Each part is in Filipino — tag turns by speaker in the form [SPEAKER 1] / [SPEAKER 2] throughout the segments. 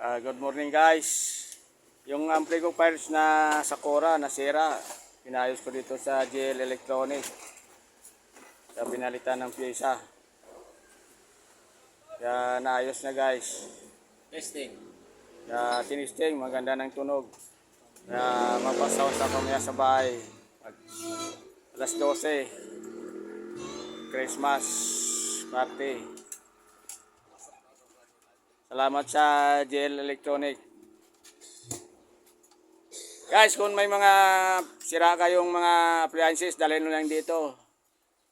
[SPEAKER 1] Good morning guys. Yung amplifiers na Sakura nasira, pinayos ko dito sa JL Electronic. Kaya pinalitan ng pyesa. Kaya naayos na guys.
[SPEAKER 2] Testing.
[SPEAKER 1] Kaya tinisting, maganda ng tunog. Kaya mapasaw sa pamaya sa bahay. Alas 12, Christmas party. Salamat sa JL Electronic. Guys, kung may mga sira kayong mga appliances, dalhin nyo lang dito.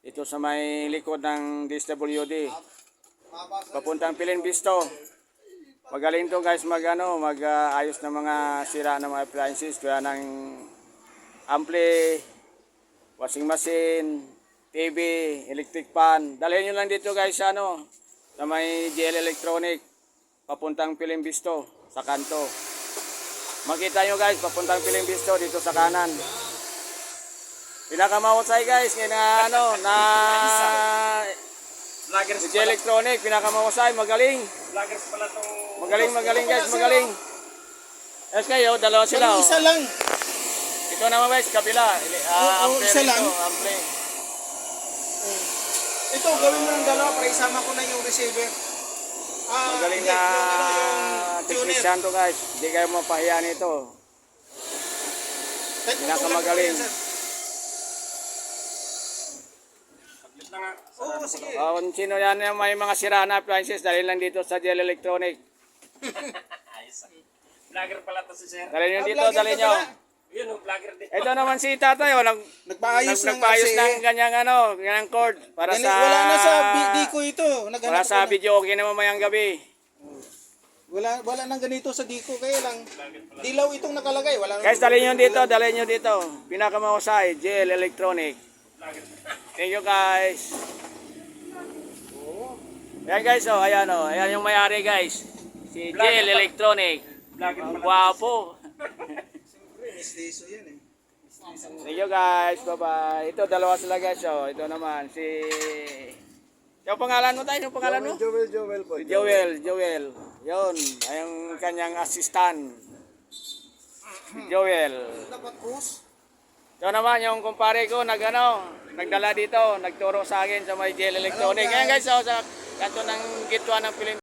[SPEAKER 1] Ito sa may likod ng DSWD. Papuntang Pilin Bisto. Magaling to guys mag-ayos ng mga sira ng mga appliances. Kaya ng ampli, washing machine, TV, electric fan. Dalhin nyo lang dito guys sa may JL Electronic. Papuntang Pilin Bisto sa kanto. Makita nyo guys, papuntang Pilin Bisto dito sa kanan. Pinakamahusay guys, na
[SPEAKER 2] Vloggers
[SPEAKER 1] JL Electronic, pinakamahusay, magaling.
[SPEAKER 2] Vloggers pala tong...
[SPEAKER 1] Magaling guys, magaling. Yes kayo, dalawa sila.
[SPEAKER 3] Isa lang.
[SPEAKER 1] Ito naman guys, kabila.
[SPEAKER 3] Isa lang.
[SPEAKER 1] Ampli.
[SPEAKER 3] Ito, gawin mo ng dalawa para isama ko na yung receiver.
[SPEAKER 1] Magaling na technician to guys. Hindi kayo mapahiya nito. Pinakamagaling.
[SPEAKER 3] Oo, sige.
[SPEAKER 1] Kung sino yan yung may mga sira na appliances, dahil lang dito sa JL Electronic.
[SPEAKER 2] Ayos. Vlogger pala to si sir.
[SPEAKER 1] Dalhin nyo dito,
[SPEAKER 3] vlogger
[SPEAKER 1] dalhin
[SPEAKER 3] ka
[SPEAKER 1] nyo.
[SPEAKER 3] pala.
[SPEAKER 2] Yun, vlogger din.
[SPEAKER 1] Ito naman si tatay,
[SPEAKER 3] Nagpaayos
[SPEAKER 1] nagpaayos ng ganyang cord. Para sa...
[SPEAKER 3] Wala na sa Dico ito.
[SPEAKER 1] Para sa video okay na mamayang gabi.
[SPEAKER 3] Wala nang ganito sa Dico. Kaya lang, dilaw itong nakalagay.
[SPEAKER 1] Guys, dalhin nyo dito. Pinakamahusay, JL Electronic. Thank you guys. Ayan guys, ayan yung may-ari guys. Si JL Electronic. Ang gwapo.
[SPEAKER 3] Esteso yan eh.
[SPEAKER 1] Thank you guys, bye-bye. Ito, dalawa sila guys. Ito naman, si... Yung pangalan mo tayo, yung pangalan mo?
[SPEAKER 3] Joel po.
[SPEAKER 1] Si Joel. Yun, ay yung kanyang assistant. Si Joel.
[SPEAKER 3] Dapat push.
[SPEAKER 1] Ito naman, yung kumpare ko, nagdala dito, nagturo sa akin sa may JL Electronic. Ayan guys, sa kanto ng gitwa ng Pilin.